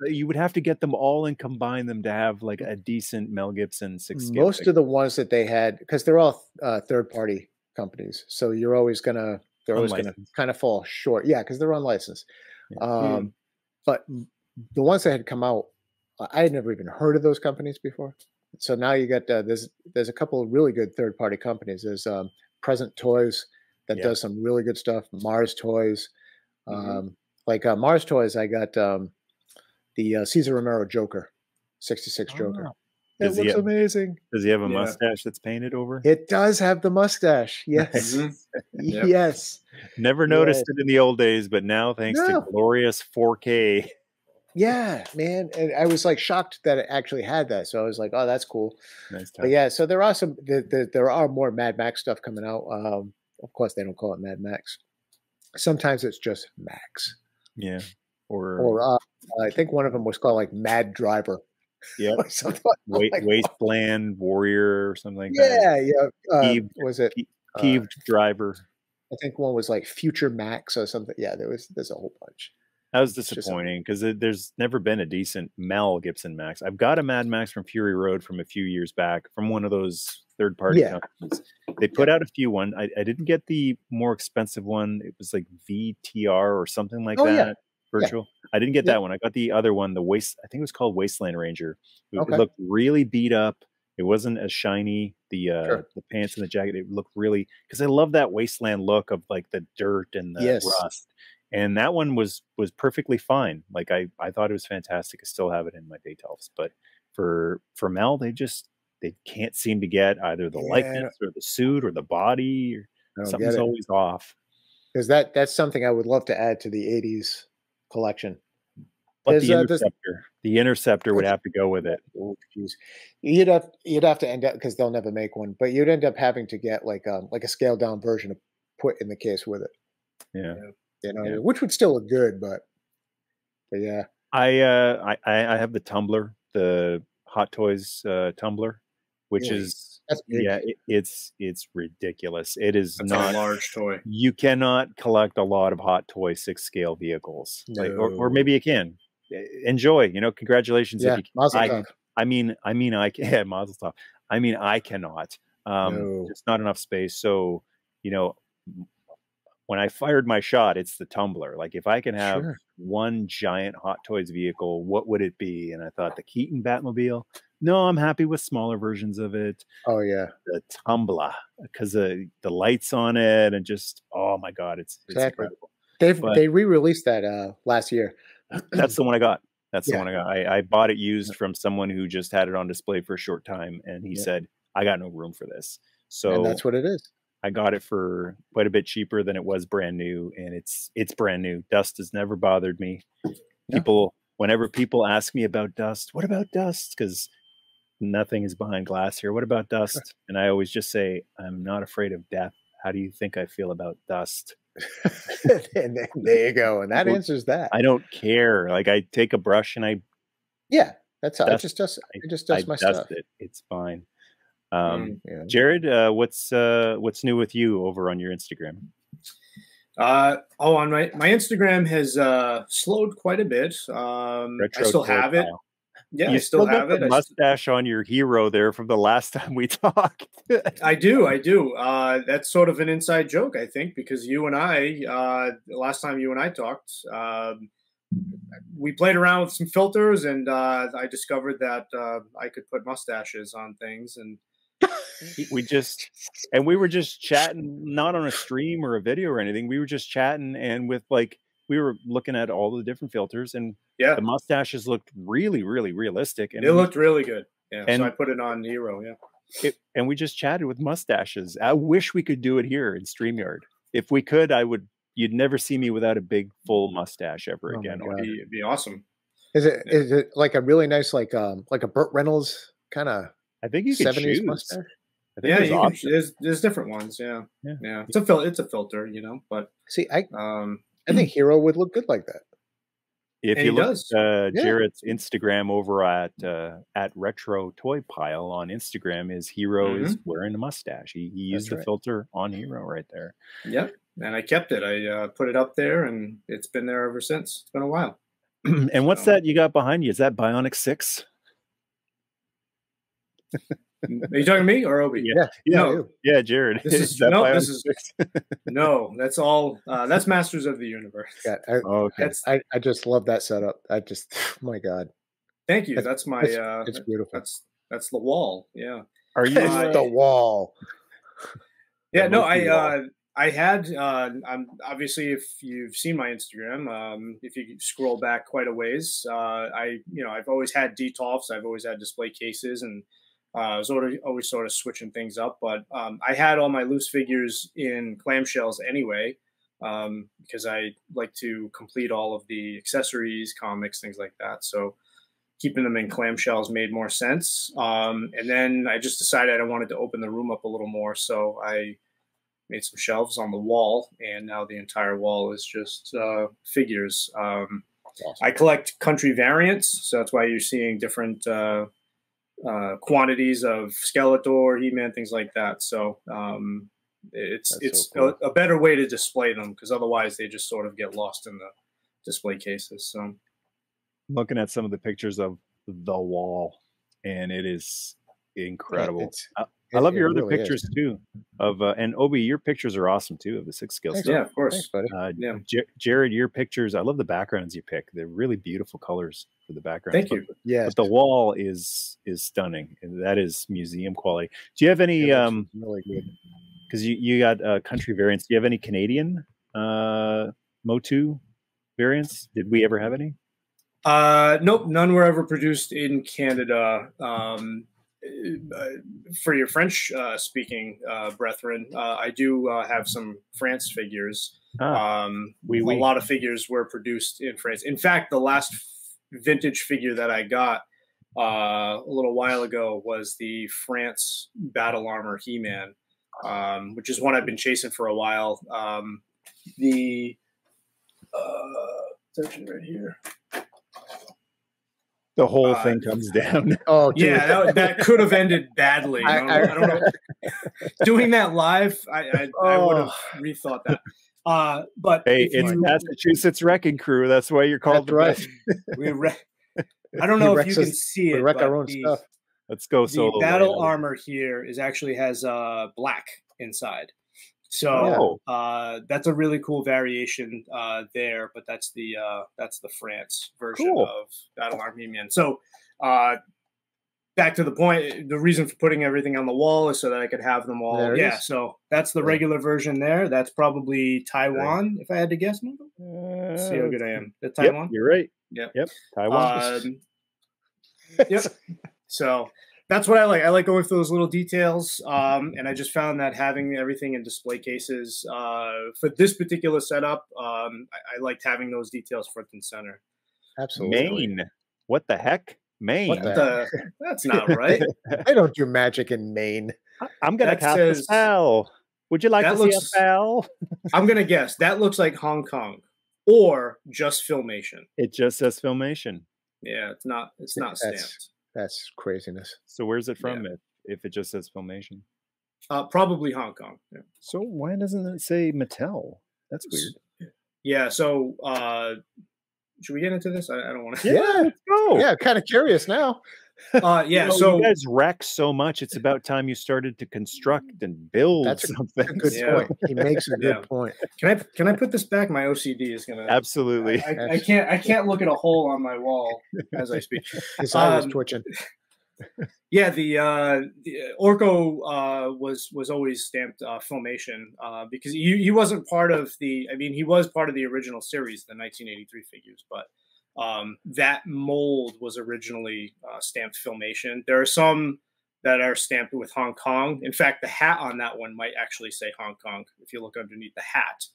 You would have to get them all and combine them to have like a decent Mel Gibson 6 scale. Most of the ones that they had, because they're all third party companies, so they're always gonna kind of fall short. Yeah, because they're unlicensed. But the ones that had come out, I had never even heard of those companies before. So now you got there's a couple of really good third party companies. There's Present Toys that does some really good stuff. Mars Toys, Mars Toys. I got the Cesar Romero Joker, 66 Joker. It looks amazing. Does he have a mustache that's painted over? It does have the mustache. Yes. Yes. Never noticed it in the old days, but now thanks to glorious 4K. Yeah, man. And I was like shocked that it actually had that. So I was like, oh, that's cool. Nice. But yeah, so there are more Mad Max stuff coming out. Of course, they don't call it Mad Max. Sometimes it's just Max. Yeah. Or I think one of them was called like Mad Driver. Yeah. Wasteland Warrior or something like that. Yeah. Was it Peeved Driver? I think one was like Future Max or something. Yeah, there's a whole bunch. That was disappointing because there's never been a decent Mel Gibson Max. I've got a Mad Max from Fury Road from a few years back from one of those third-party companies. They put out a few one. I didn't get the more expensive one. It was like VTR or something like that. Yeah. Virtual. Yeah. I didn't get that one. I got the other one, I think it was called Wasteland Ranger. It looked really beat up. It wasn't as shiny. The pants and the jacket, it looked really, because I love that Wasteland look of like the dirt and the rust. and that one was perfectly fine. Like I thought it was fantastic. I still have it in my Daytofs, but for Mel, they can't seem to get either the likeness or the suit or the body. Or something's always off. Because that's something I would love to add to the '80s collection. But the Interceptor would have to go with it. Oh, geez. You'd have to end up, because they'll never make one, but you'd end up having to get like a scaled down version to put in the case with it. Yeah. You know, which would still look good, but yeah. I have the tumbler, the Hot Toys tumbler, which is it's ridiculous. It is not a large toy. You cannot collect a lot of Hot Toy 6 scale vehicles, no. or maybe you can. Enjoy, you know. Congratulations. Yeah, if you, I mean, I can. Yeah, Mazel Tov. I mean, I cannot. There's not enough space. So, you know, when I fired my shot, it's the tumbler. Like, if I can have one giant Hot Toys vehicle, what would it be? And I thought the Keaton Batmobile. No, I'm happy with smaller versions of it. Oh yeah, the tumbler, because the lights on it, and just, oh my god, it's incredible. They re-released that last year. That's the one I got. That's the one I got. I bought it used from someone who just had it on display for a short time, and he said, I got no room for this. So and that's what it is. I got it for quite a bit cheaper than it was brand new, and it's brand new. Dust has never bothered me. Whenever people ask me about dust, what about dust? Because nothing is behind glass here. What about dust? And I always just say, I'm not afraid of death. How do you think I feel about dust? And then, there you go, and that answers that. I don't care. Like, I take a brush and that's how I just dust my stuff. It's fine. Jared, what's new with you over on your Instagram? On my Instagram has slowed quite a bit. I still have it. Yeah, you I still have it. Mustache on your hero there from the last time we talked. I do. That's sort of an inside joke, I think, because you and I, the last time you and I talked, we played around with some filters, and I discovered that I could put mustaches on things, and we were just chatting, not on a stream or a video or anything. We were just chatting, and we were looking at all the different filters, and the mustaches looked really, really realistic. And it looked really good. Yeah, and so I put it on Hero. Yeah, and we just chatted with mustaches. I wish we could do it here in StreamYard. If we could, you'd never see me without a big full mustache ever again. It'd be awesome. Is it like a really nice like a Burt Reynolds kind of? I think you can 70s choose. Mustache. I think there's different ones. Yeah. It's a filter, you know. But see, I think Hero would look good like that. If you look at Jared's Instagram over at Retro Toy Pile on Instagram, his Hero is wearing a mustache. He used the filter on Hero right there. Yep, and I kept it. I put it up there, and it's been there ever since. It's been a while. And what's that you got behind you? Is that Bionic 6? Are you talking to me or Obi? Yeah, Jared. No, that's all. That's Masters of the Universe. Yeah, I just love that setup. My God. Thank you. That's my. It's beautiful. That's the wall. Yeah. Are you the wall? Yeah. No, I had. I'm obviously, if you've seen my Instagram, if you scroll back quite a ways, I've always had DTOFs. I've always had display cases, and I was always sort of switching things up. But I had all my loose figures in clamshells anyway, because I like to complete all of the accessories, comics, things like that. So keeping them in clamshells made more sense. And then I just decided I wanted to open the room up a little more, so I made some shelves on the wall, and now the entire wall is just figures. Awesome. I collect country variants, so that's why you're seeing different quantities of Skeletor, He-Man, things like that. So it's so cool. a better way to display them, because otherwise they just sort of get lost in the display cases. So looking at some of the pictures of the wall, and it is incredible. I love your other pictures too. And Obi, your pictures are awesome too of the 6 scale stuff. Yeah, of course. Thanks, buddy. Jared, your pictures, I love the backgrounds you pick. They're really beautiful colors for the background. Thank you. Yeah, but the wall is stunning. That is museum quality. Do you have any? Really good. Because you got country variants. Do you have any Canadian MOTU variants? Did we ever have any? Nope, none were ever produced in Canada. For your French speaking brethren, I do have some France figures. A lot of figures were produced in France. In fact, the last vintage figure that I got a little while ago was the France Battle Armor He-Man, which is one I've been chasing for a while. It's actually right here. The whole thing comes down. Oh, dude. Yeah, that could have ended badly. I don't know. Doing that live, I would have rethought that. But hey, it's Massachusetts Wrecking Crew. That's why you're called. That's right. I don't know if you can see it. We wreck our own stuff. Let's go solo. The battle armor here actually has black inside. So that's a really cool variation there, but that's the France version of Battle Armor He-Man. So back to the point, the reason for putting everything on the wall is so that I could have them all. Yeah, so that's the regular version there. That's probably Taiwan, if I had to guess. Let's see how good I am. Taiwan? Yep, you're right. Yep. Taiwan. Yep. So that's what I like. I like going for those little details. And I just found that having everything in display cases for this particular setup, I liked having those details front and center. Absolutely. Maine. What the heck? Maine. That's not right. I don't do magic in Maine. I'm going to cast a spell. Would you like to see a spell? I'm going to guess. That looks like Hong Kong or just Filmation. It just says Filmation. Yeah, it's not stamped. That's craziness. So where's it from if it just says Filmation? Probably Hong Kong. Yeah. So why doesn't it say Mattel? That's weird. Yeah, so should we get into this? I don't want to. Yeah, let's go. Yeah, kind of curious now. So you guys wreck so much. It's about time you started to construct and build. That's something. a good point. He makes a good point. Can I put this back? My OCD is gonna absolutely. I can't look at a hole on my wall as I speak. His eye was twitching. Yeah, the Orko was always stamped Filmation because he wasn't part of the. I mean, he was part of the original series, the 1983 figures, but. That mold was originally stamped Filmation. There are some that are stamped with Hong Kong. In fact, the hat on that one might actually say Hong Kong if you look underneath the hat.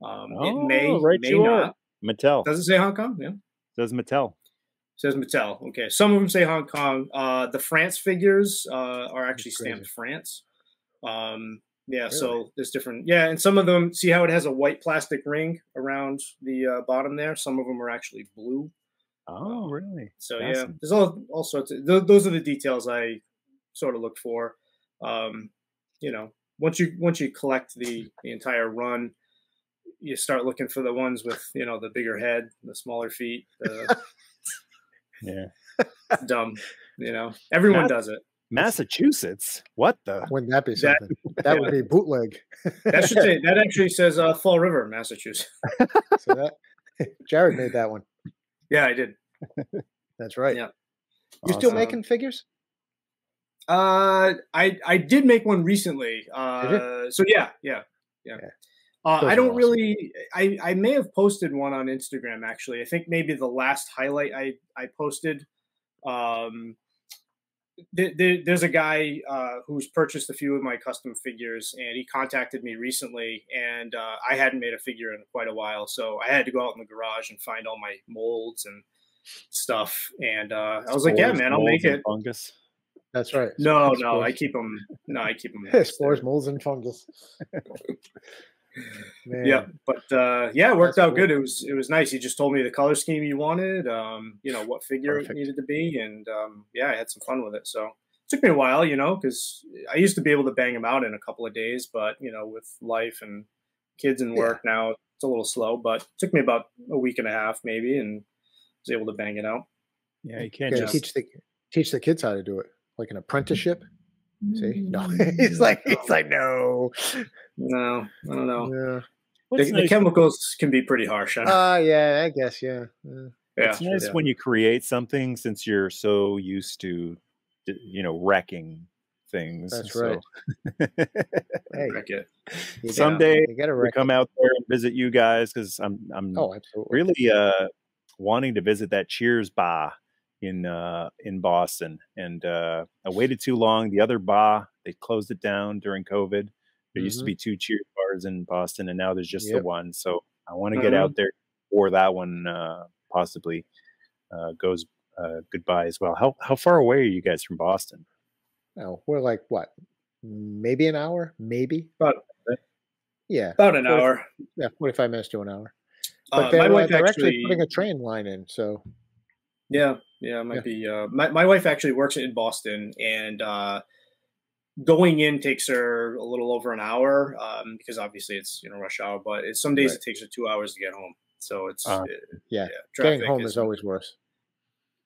It may not. Mattel. Does it say Hong Kong? Yeah. It says Mattel. It says Mattel. Okay. Some of them say Hong Kong. The France figures are actually stamped France. Yeah, really? So there's different. Yeah, and some of them, see how it has a white plastic ring around the bottom there? Some of them are actually blue. Oh, really? So yeah, there's all sorts of. Those are the details I sort of look for. You know, once you collect the entire run, you start looking for the ones with the bigger head, the smaller feet. Yeah, it's dumb. Everyone does it. Massachusetts? What the? Wouldn't that be something? That would be bootleg. That actually says Fall River, Massachusetts. So that Jared made that one. Yeah, I did. That's right. Yeah. You still making figures? I did make one recently. So yeah. I don't really. I may have posted one on Instagram actually. I think maybe the last highlight I posted. There's a guy who's purchased a few of my custom figures, and he contacted me recently, and I hadn't made a figure in quite a while, so I had to go out in the garage and find all my molds and stuff. And I was like, "Yeah, man, I'll make it." Fungus. That's right. No, I keep them. No, I keep them. Spores, molds, and fungus. Man. Yeah, but it worked out good. It was nice. He just told me the color scheme he wanted, what figure it needed to be, and I had some fun with it. So it took me a while, because I used to be able to bang them out in a couple of days, but with life and kids and work now, it's a little slow. But it took me about a week and a half maybe, and was able to bang it out. Yeah, you can't just teach the kids how to do it, like an apprenticeship. See, no, he's like no, I don't know. Yeah. The chemicals can be pretty harsh. Yeah, I guess, yeah. It's nice when you create something, since you're so used to, wrecking things. That's right. Hey, someday we come out there and visit you guys, because I'm really wanting to visit that Cheers bar in Boston, and I waited too long. The other bar, they closed it down during COVID. There used to be 2 Cheers bars in Boston, and now there's just the one. So I want to get out there before that one possibly goes goodbye as well. How far away are you guys from Boston? Oh, we're like what? Maybe an hour? Maybe about an hour. Yeah, 45 minutes to an hour. But they're actually putting a train line in, so yeah, it might be. My wife actually works in Boston, and going in takes her a little over an hour, because obviously it's rush hour. But some days it takes her 2 hours to get home. So it's getting home is always worse.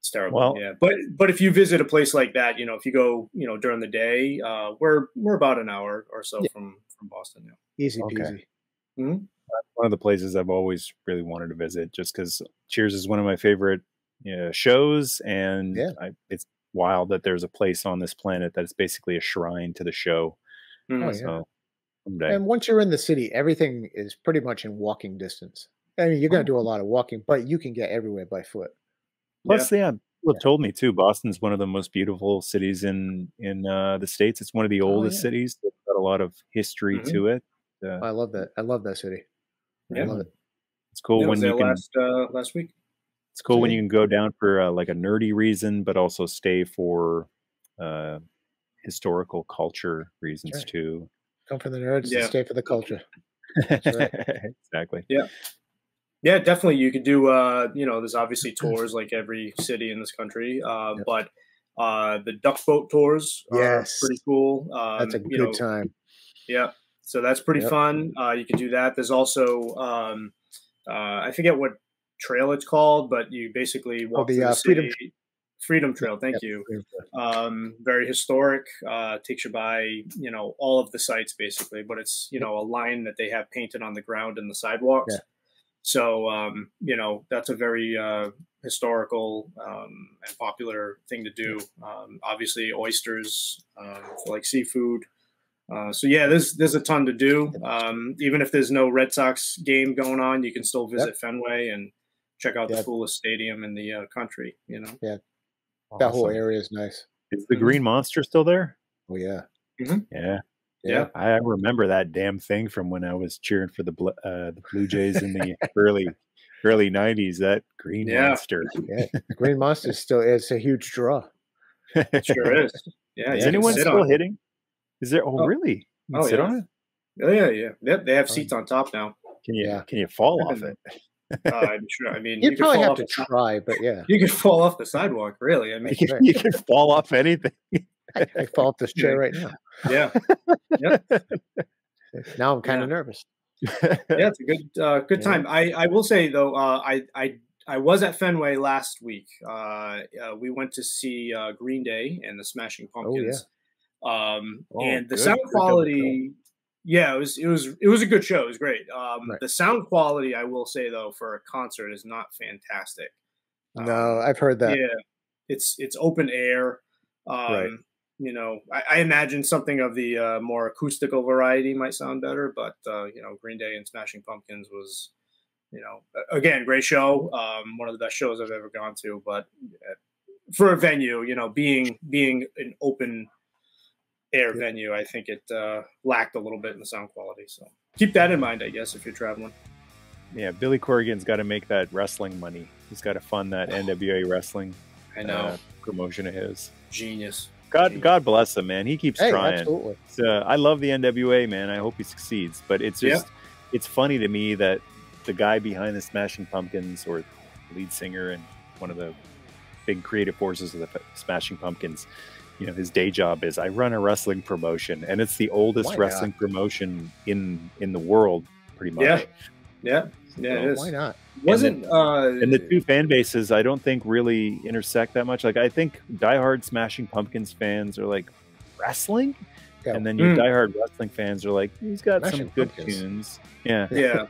It's terrible. Well, yeah, but if you visit a place like that, if you go during the day, we're about an hour or so from Boston. Yeah. Easy peasy. Mm-hmm. One of the places I've always really wanted to visit, just because Cheers is one of my favorite shows, and it's wild that there's a place on this planet that is basically a shrine to the show. So someday. And once you're in the city, everything is pretty much in walking distance. I mean, you're going to do a lot of walking, but you can get everywhere by foot. Plus, people have told me too, Boston's one of the most beautiful cities in the States. It's one of the oldest cities. It's got a lot of history to it. I love that. I love that city. I love it. It's cool when you can. Last week. It's cool when you can go down for like a nerdy reason, but also stay for historical culture reasons too. Come for the nerds and stay for the culture. That's right. Exactly. Yeah, definitely. You could do, there's obviously tours like every city in this country, but the duck boat tours are pretty cool. That's a good time. Yeah, so that's pretty fun. You can do that. There's also, I forget what trail it's called, but you basically walk through the Freedom Trail. Thank you. Very historic. Takes you by, all of the sites basically, but it's, a line that they have painted on the ground and the sidewalks. Yeah. So, that's a very historical and popular thing to do. Obviously, oysters for like seafood. So, there's a ton to do. Even if there's no Red Sox game going on, you can still visit Fenway and check out the coolest stadium in the country. Yeah, that whole area is nice. Is the Green Monster still there? Oh, yeah. Mm-hmm. Yeah, I remember that damn thing from when I was cheering for the Blue Jays in the early 90s. That Green Monster. Yeah, the Green Monster it's a huge draw. It sure is. Yeah. Is anyone still hitting? Is there? Oh, really? You can sit on it? Yeah. Yep, they have seats on top now. Can you fall off it? I'm sure. I mean, you probably have to try, but you could fall off the sidewalk. Really, I mean, you can fall off anything. I fall off this chair right now. Yeah. Now I'm kind of nervous. Yeah, it's a good time. I will say though, I was at Fenway last week. We went to see Green Day and the Smashing Pumpkins. And the sound quality. Yeah, it was a good show. It was great. The sound quality, I will say though, for a concert is not fantastic. No, I've heard that. Yeah, it's open air. I imagine something of the more acoustical variety might sound better, but Green Day and Smashing Pumpkins was, again, great show. One of the best shows I've ever gone to. But for a venue, being an open air venue, I think it lacked a little bit in the sound quality. So keep that in mind, I guess, if you're traveling. Yeah, Billy Corgan's got to make that wrestling money. He's got to fund that NWA wrestling promotion of his. Genius. God bless him, man. He keeps trying. Absolutely. I love the NWA, man. I hope he succeeds. But it's just it's funny to me that the guy behind the Smashing Pumpkins, or lead singer and one of the big creative forces of the Smashing Pumpkins, his day job is, I run a wrestling promotion, and it's the oldest wrestling promotion in the world, pretty much. Yeah, it is. Why not? And the two fan bases, I don't think really intersect that much. Like, I think diehard Smashing Pumpkins fans are like, wrestling, and then your diehard wrestling fans are like, he's got some good tunes. Yeah.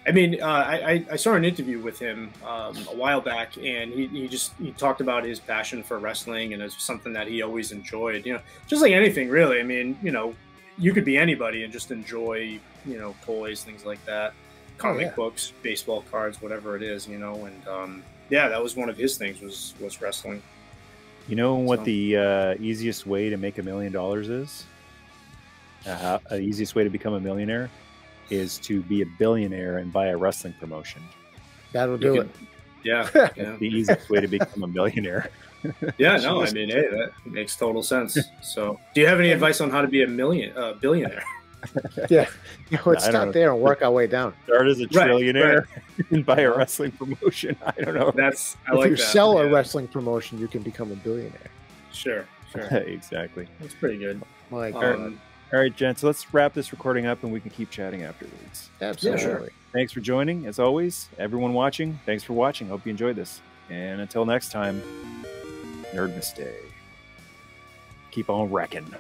I mean, I saw an interview with him a while back, and he talked about his passion for wrestling, and it's something that he always enjoyed. You know, just like anything, really. I mean, you know, you could be anybody and just enjoy, you know, toys, things like that, comic books, baseball cards, whatever it is, you know. And yeah, that was one of his things was wrestling. You know what the easiest way to make $1 million is? The easiest way to become a millionaire is to be a billionaire and buy a wrestling promotion. That'll do it. Yeah, That's the easiest way to become a millionaire. Yeah, no, I mean, hey, that makes total sense. So, do you have any advice on how to be a billionaire? Yeah, let's start there and work our way down. Start as a trillionaire and buy a wrestling promotion. I don't know. If you sell a wrestling promotion, you can become a billionaire. Sure. Exactly. That's pretty good. My God. All right, gents, let's wrap this recording up and we can keep chatting afterwards. Absolutely. Yeah, sure. Thanks for joining. As always, everyone watching, thanks for watching. Hope you enjoyed this. And until next time, Nerdmas Day. Keep on wrecking.